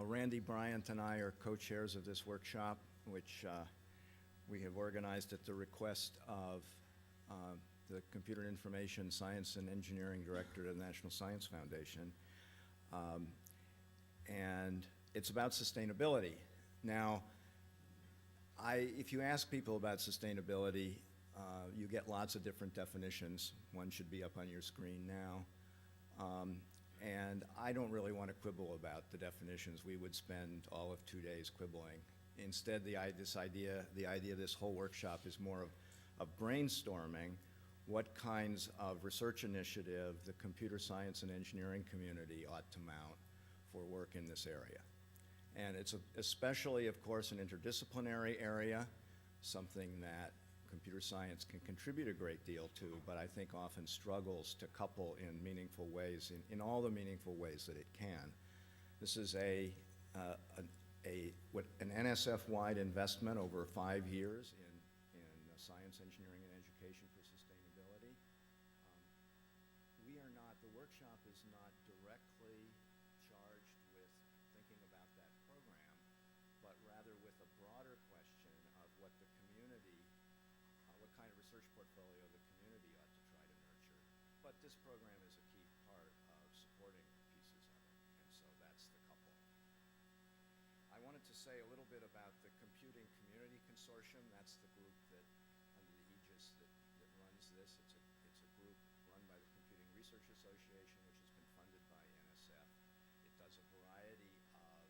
Randy Bryant and I are co-chairs of this workshop, which we have organized at the request of the Computer and Information Science and Engineering Director of the National Science Foundation. And it's about sustainability. Now, if you ask people about sustainability, you get lots of different definitions. One should be up on your screen now. And I don't really want to quibble about the definitions. We would spend all of 2 days quibbling. Instead, the idea of this whole workshop is more of brainstorming what kinds of research initiative the computer science and engineering community ought to mount for work in this area. And it's especially, of course, an interdisciplinary area, something that computer science can contribute a great deal to, but I think often struggles to couple in meaningful ways, in all the meaningful ways that it can. This is an NSF-wide investment over 5 years in science, engineering, and education for sustainability. The workshop is not directly charged with thinking about that program, but rather with a broader question of what the community, what kind of research portfolio the community ought to try to nurture. But this program is a key part of supporting pieces of it, and so that's the couple. I wanted to say a little bit about the Computing Community Consortium. That's the group that, under the aegis that runs this. It's a group run by the Computing Research Association, which has been funded by NSF. It does a variety of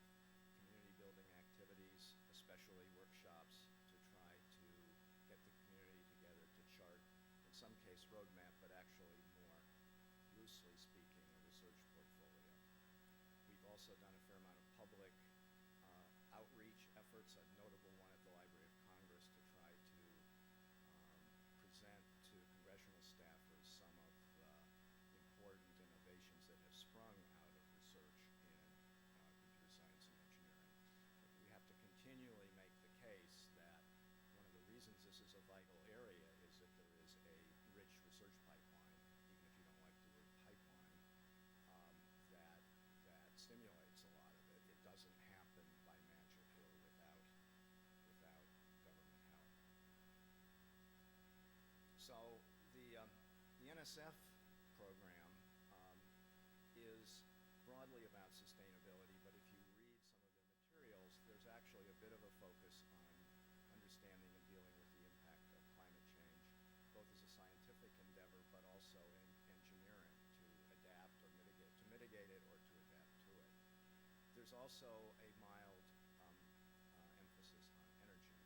community building activities, especially workshops, to try to get the community together to chart, in some case, roadmap, but actually more loosely speaking, a research portfolio. We've also done a fair amount of public outreach efforts, a notable one at the Library of Congress, to try to present to congressional staffers some of the important innovations that have sprung out of research in computer science and engineering. We have to continually make the case that one of the reasons this is a vital area is that there is a rich research pipeline, even if you don't like the word pipeline, that stimulates a lot of it. It doesn't happen by magic or without government help. So the NSF program is broadly about sustainability, but if you read some of the materials, there's actually a bit of a focus on understanding and dealing with the impact of climate change, both as a scientific endeavor, but also in engineering to adapt or mitigate it or to adapt to it. There's also a mild emphasis on energy.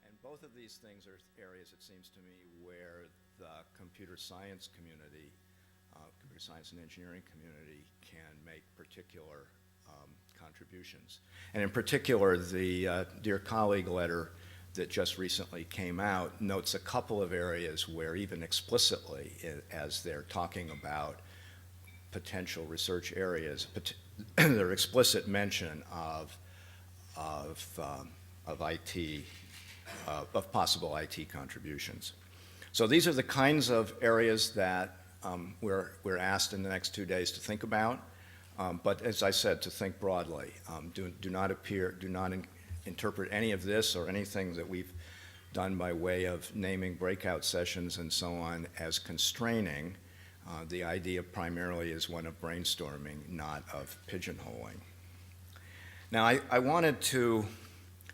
And both of these things are areas, it seems to me, where the computer science community, computer science and engineering community can make particular contributions. And in particular, the Dear Colleague letter that just recently came out notes a couple of areas where even explicitly, as they're talking about potential research areas, their explicit mention of IT, of possible IT contributions. So these are the kinds of areas that we're asked in the next 2 days to think about. But as I said, to think broadly. Do not interpret any of this or anything that we've done by way of naming breakout sessions and so on as constraining. The idea primarily is one of brainstorming, not of pigeonholing. Now, I wanted to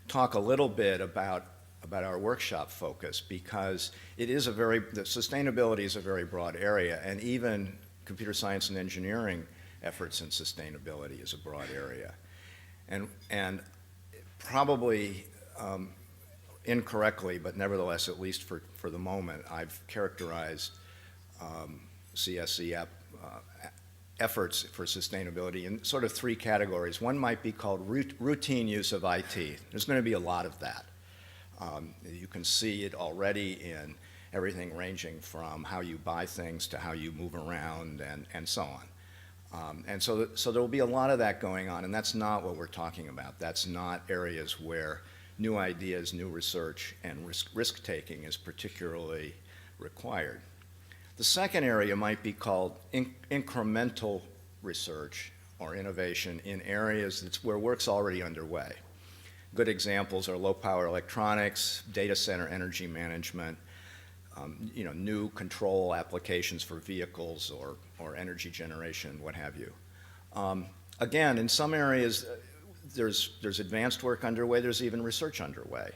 talk a little bit about our workshop focus, because the sustainability is a very broad area, and even computer science and engineering efforts in sustainability is a broad area. And probably incorrectly, but nevertheless, at least for the moment, I've characterized CSE efforts for sustainability in sort of 3 categories. One might be called routine use of IT. There's going to be a lot of that. You can see it already in everything ranging from how you buy things to how you move around and so on. And so there will be a lot of that going on, and that's not what we're talking about. That's not areas where new ideas, new research, and risk-taking is particularly required. The second area might be called incremental research or innovation in areas where work's already underway. Good examples are low-power electronics, data center energy management, new control applications for vehicles or energy generation, what have you. Again, in some areas, there's advanced work underway, there's even research underway.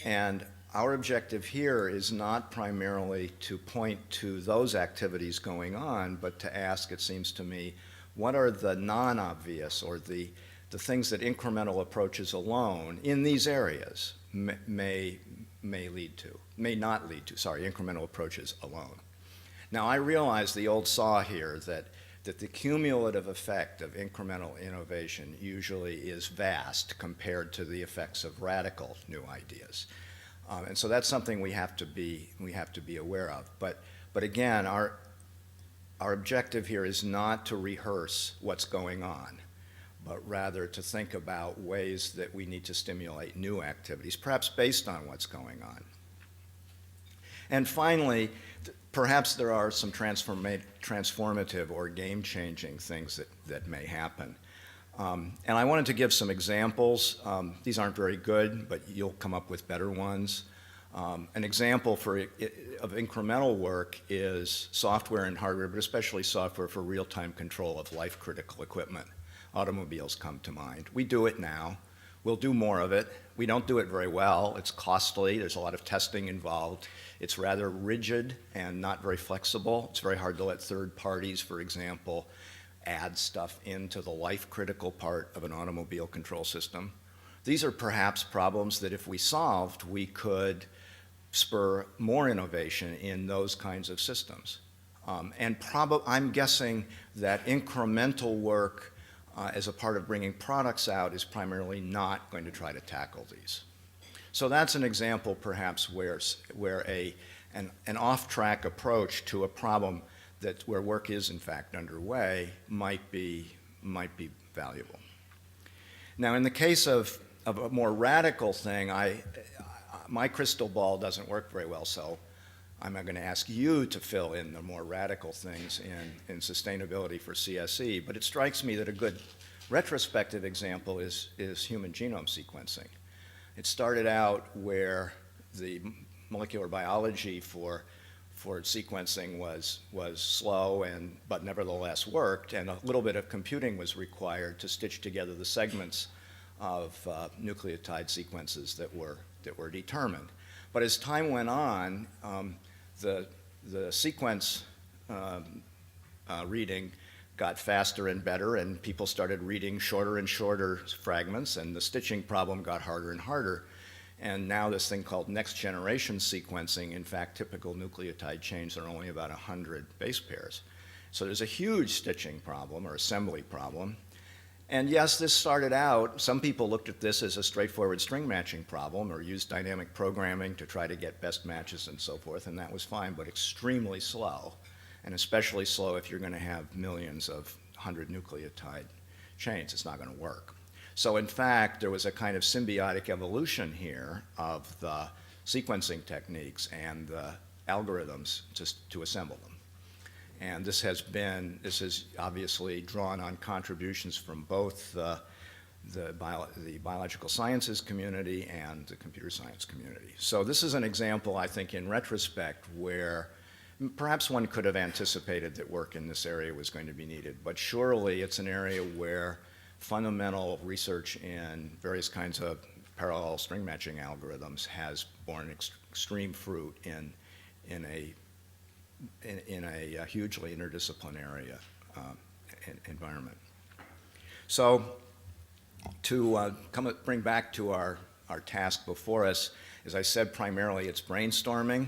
And our objective here is not primarily to point to those activities going on, but to ask, it seems to me, what are the non-obvious or the things that incremental approaches alone in these areas may not lead to, incremental approaches alone. Now, I realize the old saw here that the cumulative effect of incremental innovation usually is vast compared to the effects of radical new ideas. And so that's something we have to be aware of. But again, our objective here is not to rehearse what's going on, but rather to think about ways that we need to stimulate new activities, perhaps based on what's going on. And finally, perhaps there are some transformative or game-changing things that may happen. And I wanted to give some examples. These aren't very good, but you'll come up with better ones. An example of incremental work is software and hardware, but especially software for real-time control of life-critical equipment. Automobiles come to mind. We do it now. We'll do more of it. We don't do it very well. It's costly. There's a lot of testing involved. It's rather rigid and not very flexible. It's very hard to let third parties, for example, add stuff into the life-critical part of an automobile control system. These are perhaps problems that if we solved, we could spur more innovation in those kinds of systems. I'm guessing that incremental work as a part of bringing products out is primarily not going to try to tackle these. So that's an example perhaps where an off-track approach to a problem where work is in fact underway might be valuable. Now, in the case of a more radical thing, my crystal ball doesn't work very well, so I'm going to ask you to fill in the more radical things in sustainability for CSE. But it strikes me that a good retrospective example is human genome sequencing. It started out where the molecular biology for sequencing was slow but nevertheless worked, and a little bit of computing was required to stitch together the segments of nucleotide sequences that were determined. But as time went on, the sequence reading got faster and better, and people started reading shorter and shorter fragments, and the stitching problem got harder and harder. And now this thing called next-generation sequencing, in fact, typical nucleotide chains are only about 100 base pairs. So there's a huge stitching problem or assembly problem. And yes, this started out, some people looked at this as a straightforward string matching problem or used dynamic programming to try to get best matches and so forth, and that was fine, but extremely slow, and especially slow if you're going to have millions of 100 nucleotide chains. It's not going to work. So in fact, there was a kind of symbiotic evolution here of the sequencing techniques and the algorithms to assemble them. And this has obviously drawn on contributions from both the biological sciences community and the computer science community. So this is an example, I think, in retrospect, where perhaps one could have anticipated that work in this area was going to be needed, but surely it's an area where fundamental research in various kinds of parallel string matching algorithms has borne extreme fruit in a hugely interdisciplinary environment. So to bring back to our task before us, as I said, primarily it's brainstorming.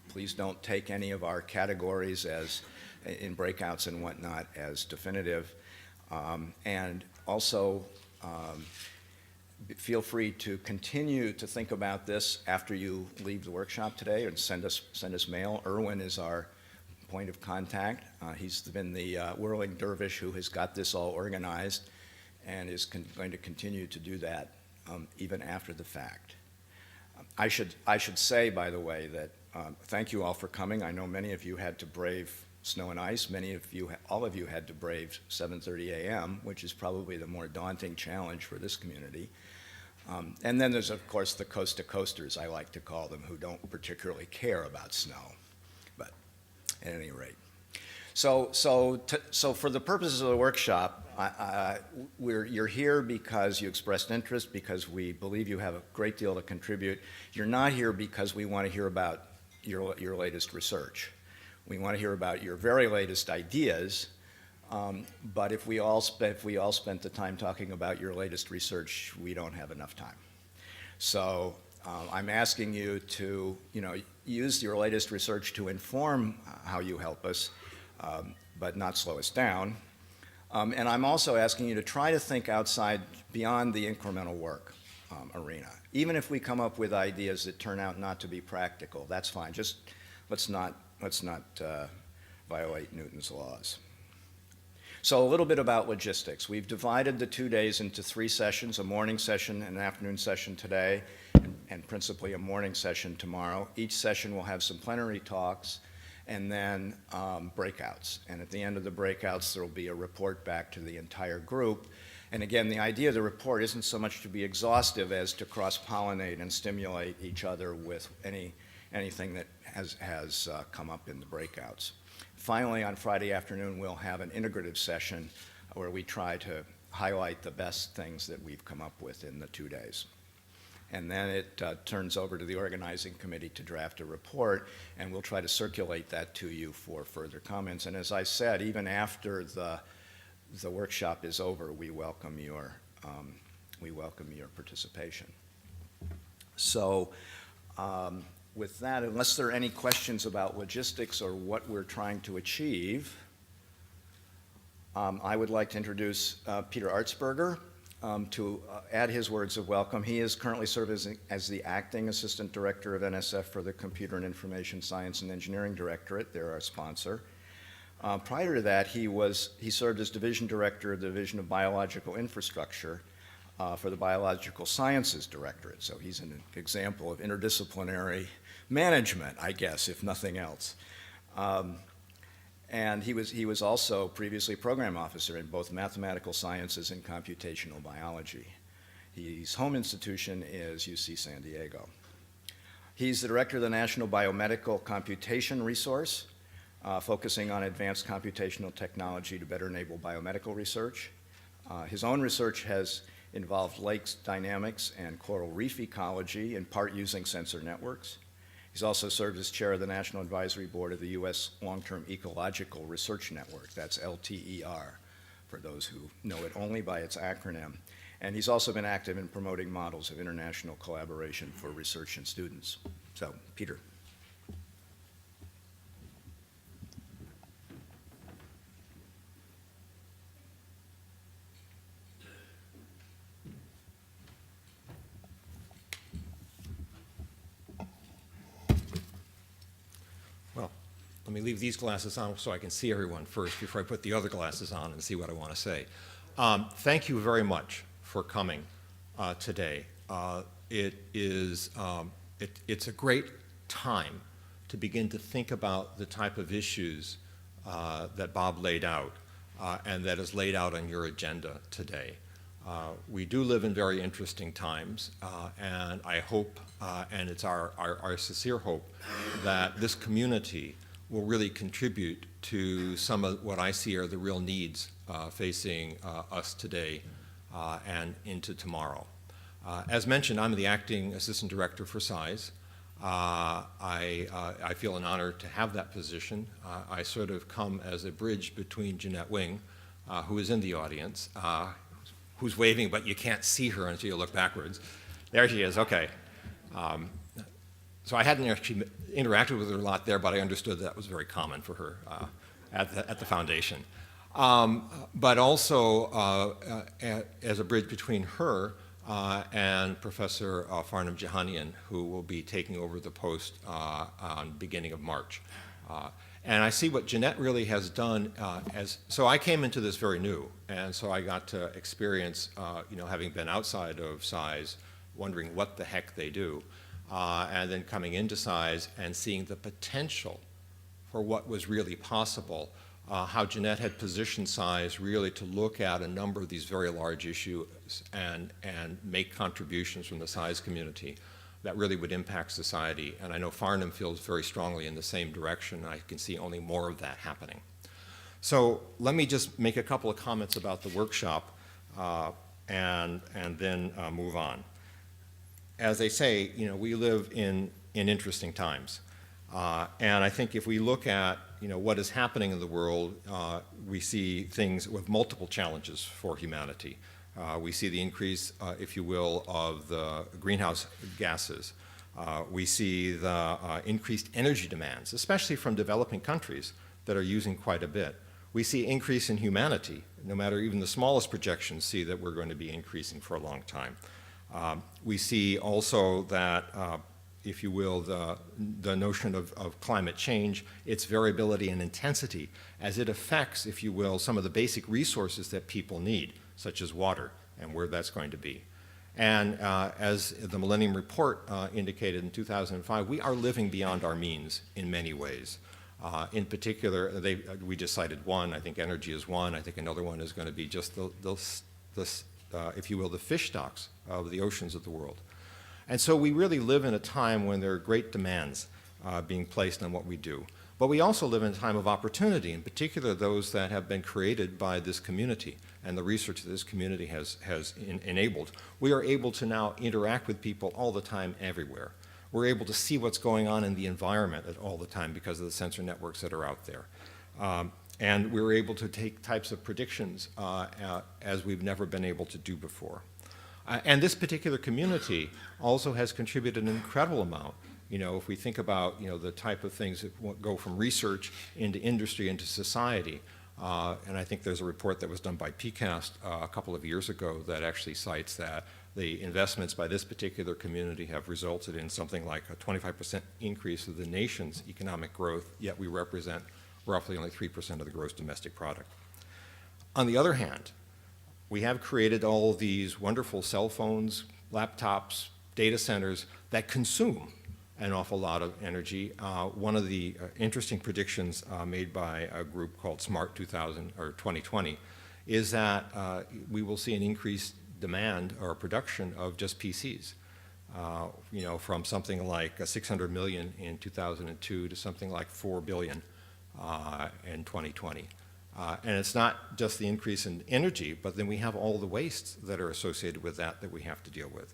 Please don't take any of our categories in breakouts and whatnot as definitive. And also feel free to continue to think about this after you leave the workshop today and send us mail. Erwin is our point of contact. He's been the whirling dervish who has got this all organized and is going to continue to do that even after the fact. I should say, by the way, that thank you all for coming. I know many of you had to brave snow and ice. Many of you, all of you had to brave 7:30 a.m., which is probably the more daunting challenge for this community. And then there's, of course, the coast-to-coasters, I like to call them, who don't particularly care about snow. But at any rate. So for the purposes of the workshop, you're here because you expressed interest, because we believe you have a great deal to contribute. You're not here because we want to hear about your latest research. We want to hear about your very latest ideas, but if we all spent the time talking about your latest research, we don't have enough time. So I'm asking you to, use your latest research to inform how you help us, but not slow us down. And I'm also asking you to try to think outside, beyond the incremental work arena. Even if we come up with ideas that turn out not to be practical, that's fine. Just let's not violate Newton's laws. So a little bit about logistics. We've divided the 2 days into 3 sessions, a morning session, an afternoon session today, and principally a morning session tomorrow. Each session will have some plenary talks and then breakouts. And at the end of the breakouts, there will be a report back to the entire group. And again, the idea of the report isn't so much to be exhaustive as to cross-pollinate and stimulate each other with anything that has come up in the breakouts. Finally, on Friday afternoon, we'll have an integrative session where we try to highlight the best things that we've come up with in the 2 days. And then it turns over to the organizing committee to draft a report, and we'll try to circulate that to you for further comments. And as I said, even after the workshop is over, we welcome your participation. So with that, unless there are any questions about logistics or what we're trying to achieve, I would like to introduce Peter Arzberger to add his words of welcome. He is currently serving as the acting assistant director of NSF for the Computer and Information Science and Engineering Directorate. They're our sponsor. Prior to that, he served as division director of the Division of Biological Infrastructure for the Biological Sciences Directorate. So he's an example of interdisciplinary management, I guess, if nothing else. And he was also previously program officer in both mathematical sciences and computational biology. His home institution is UC San Diego. He's the director of the National Biomedical Computation Resource, focusing on advanced computational technology to better enable biomedical research. His own research has involved lake dynamics and coral reef ecology, in part using sensor networks. He's also served as chair of the National Advisory Board of the U.S. Long-Term Ecological Research Network. That's LTER, for those who know it only by its acronym. And he's also been active in promoting models of international collaboration for research and students. So, Peter. Let me leave these glasses on so I can see everyone first before I put the other glasses on and see what I want to say. Thank you very much for coming today. It's a great time to begin to think about the type of issues that Bob laid out and that is laid out on your agenda today. We do live in very interesting times, and I hope, and it's our sincere hope, that this community will really contribute to some of what I see are the real needs facing us today and into tomorrow. As mentioned, I'm the acting assistant director for SIZE. I feel an honor to have that position. I sort of come as a bridge between Jeanette Wing, who is in the audience, who's waving, but you can't see her until you look backwards. There she is, okay. So I hadn't actually interacted with her a lot there, but I understood that was very common for her at the foundation. But also as a bridge between her and Professor Farnham Jahanian, who will be taking over the post on beginning of March. And I see what Jeanette really has done so I came into this very new, and so I got to experience, having been outside of SIZE, wondering what the heck they do. And then coming into SIZE and seeing the potential for what was really possible, how Jeanette had positioned SAIS really to look at a number of these very large issues and make contributions from the SAIS community that really would impact society. And I know Farnham feels very strongly in the same direction. I can see only more of that happening. So let me just make a couple of comments about the workshop and then move on. As they say, you know, we live in interesting times. And I think if we look at, you know, what is happening in the world, we see things with multiple challenges for humanity. We see the increase, if you will, of the greenhouse gases. We see the increased energy demands, especially from developing countries that are using quite a bit. We see increase in humanity. No matter even the smallest projections see that we're going to be increasing for a long time. We see also that, if you will, the notion of climate change, its variability and intensity, as it affects, if you will, some of the basic resources that people need, such as water, and where that's going to be. And as the Millennium Report indicated in 2005, we are living beyond our means in many ways. In particular, we just cited one. I think energy is one. I think another one is going to be just if you will, the fish stocks of the oceans of the world. And so we really live in a time when there are great demands being placed on what we do. But we also live in a time of opportunity, in particular those that have been created by this community and the research that this community has enabled. We are able to now interact with people all the time, everywhere. We're able to see what's going on in the environment at all the time because of the sensor networks that are out there. And we're able to take types of predictions as we've never been able to do before. And this particular community also has contributed an incredible amount. You know, if we think about, you know, the type of things that go from research into industry into society, and I think there's a report that was done by PCAST a couple of years ago that actually cites that the investments by this particular community have resulted in something like a 25% increase of the nation's economic growth, yet we represent roughly only 3% of the gross domestic product. On the other hand, we have created all these wonderful cell phones, laptops, data centers that consume an awful lot of energy. One of the interesting predictions made by a group called Smart 2020 is that we will see an increased demand or production of just PCs. You know, from something like 600 million in 2002 to something like 4 billion in 2020. And it's not just the increase in energy, but then we have all the wastes that are associated with that we have to deal with.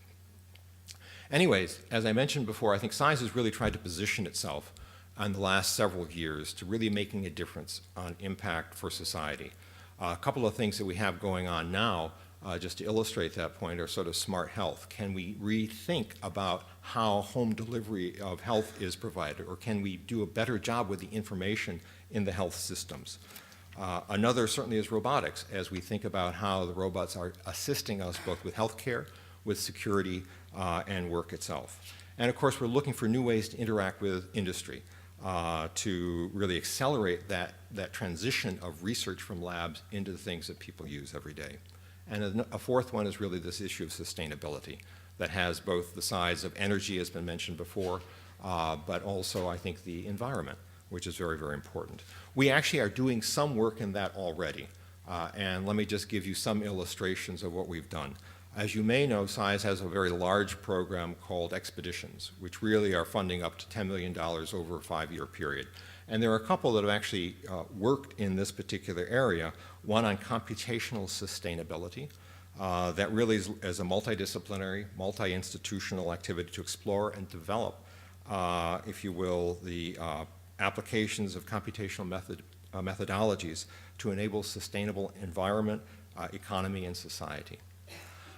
Anyways, as I mentioned before, I think SAIS has really tried to position itself in the last several years to really making a difference on impact for society. A couple of things that we have going on now, just to illustrate that point, are sort of smart health. Can we rethink about how home delivery of health is provided, or can we do a better job with the information in the health systems? Another certainly is robotics, as we think about how the robots are assisting us both with healthcare, with security, and work itself. And of course, we're looking for new ways to interact with industry to really accelerate that transition of research from labs into the things that people use every day. And a fourth one is really this issue of sustainability that has both the sides of energy, as been mentioned before, but also, I think, the environment, which is very, very important. We actually are doing some work in that already. And let me just give you some illustrations of what we've done. As you may know, SAIS has a very large program called Expeditions, which really are funding up to $10 million over a 5-year period. And there are a couple that have actually worked in this particular area, one on computational sustainability, that really is a multidisciplinary, multi-institutional activity to explore and develop, if you will, the applications of computational methodologies to enable sustainable environment, economy, and society.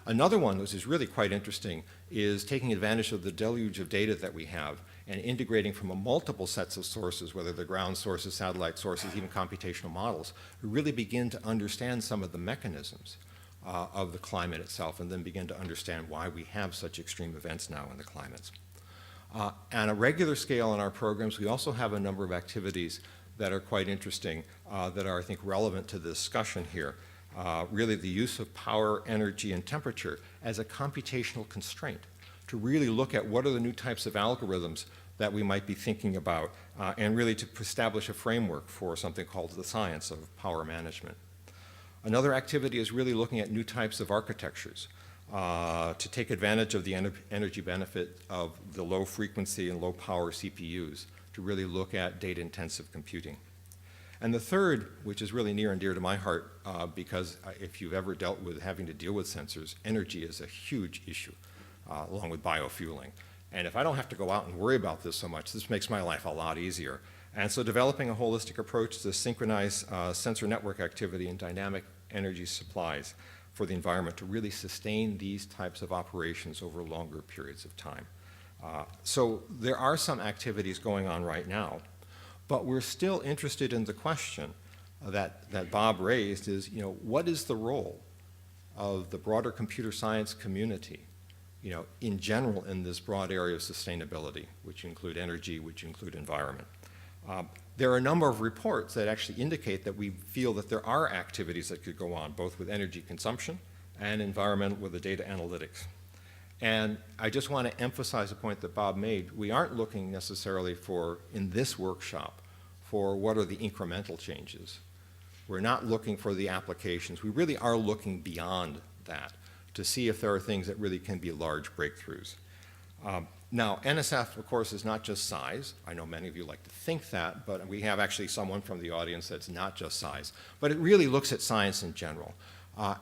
Another one, which is really quite interesting, is taking advantage of the deluge of data that we have and integrating from multiple sets of sources, whether they're ground sources, satellite sources, even computational models, to really begin to understand some of the mechanisms of the climate itself, and then begin to understand why we have such extreme events now in the climates. On a regular scale in our programs, we also have a number of activities that are quite interesting, that are, I think, relevant to the discussion here. Really the use of power, energy, and temperature as a computational constraint to really look at what are the new types of algorithms that we might be thinking about, and really to establish a framework for something called the science of power management. Another activity is really looking at new types of architectures to take advantage of the energy benefit of the low frequency and low power CPUs to really look at data intensive computing. And the third, which is really near and dear to my heart, because if you've ever dealt with having to deal with sensors, energy is a huge issue, along with biofueling. And if I don't have to go out and worry about this so much, this makes my life a lot easier. And so developing a holistic approach to synchronize sensor network activity and dynamic energy supplies for the environment to really sustain these types of operations over longer periods of time. So there are some activities going on right now, but we're still interested in the question that Bob raised is, what is the role of the broader computer science community, in general in this broad area of sustainability, which include energy, which include environment. There are a number of reports that actually indicate that we feel that there are activities that could go on, both with energy consumption and environmental with the data analytics. And I just want to emphasize a point that Bob made. We aren't looking necessarily for, in this workshop, for what are the incremental changes. We're not looking for the applications. We really are looking beyond that to see if there are things that really can be large breakthroughs. Now, NSF, of course, is not just size. I know many of you like to think that, but we have actually someone from the audience that's not just size. But it really looks at science in general.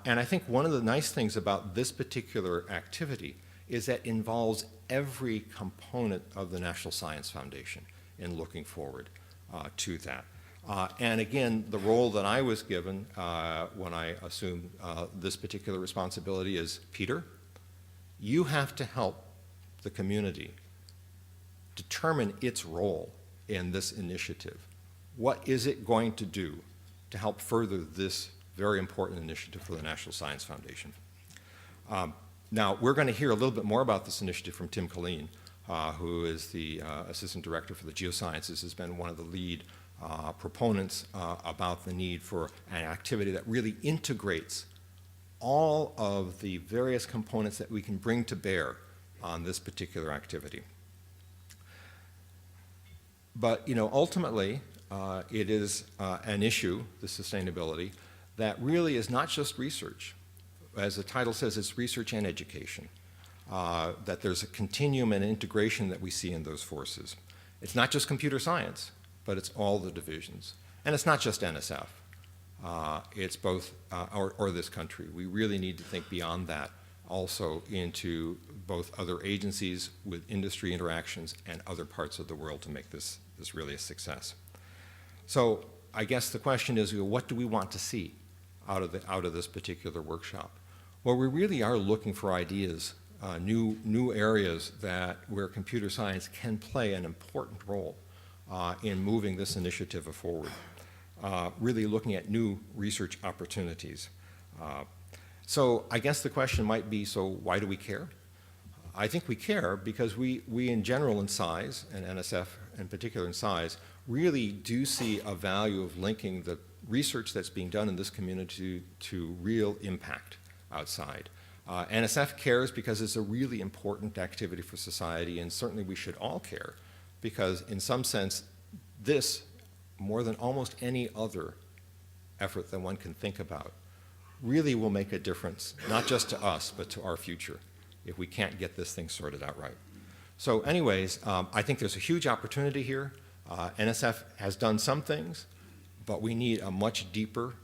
And I think one of the nice things about this particular activity is that it involves every component of the National Science Foundation in looking forward to that. And again, the role that I was given when I assumed this particular responsibility is, Peter, you have to help the community determine its role in this initiative. What is it going to do to help further this very important initiative for the National Science Foundation? Now, we're going to hear a little bit more about this initiative from Tim Colleen, who is the Assistant Director for the Geosciences, has been one of the lead proponents about the need for an activity that really integrates all of the various components that we can bring to bear on this particular activity. But ultimately, it is an issue, the sustainability, that really is not just research. As the title says, it's research and education. That there's a continuum and integration that we see in those forces. It's not just computer science, but it's all the divisions. And it's not just NSF. It's both, or this country. We really need to think beyond that, also into both other agencies with industry interactions and other parts of the world to make this really a success. So I guess the question is, what do we want to see out of this particular workshop? Well, we really are looking for ideas, new areas where computer science can play an important role in moving this initiative forward, really looking at new research opportunities. So I guess the question might be, so why do we care? I think we care because we in general in size, and NSF in particular in size, really do see a value of linking the research that's being done in this community to real impact outside. NSF cares because it's a really important activity for society, and certainly we should all care because in some sense this, more than almost any other effort that one can think about, really will make a difference, not just to us, but to our future if we can't get this thing sorted out right. So anyways, I think there's a huge opportunity here. NSF has done some things, but we need a much deeper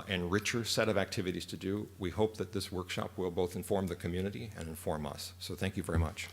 and richer set of activities to do. We hope that this workshop will both inform the community and inform us. So thank you very much.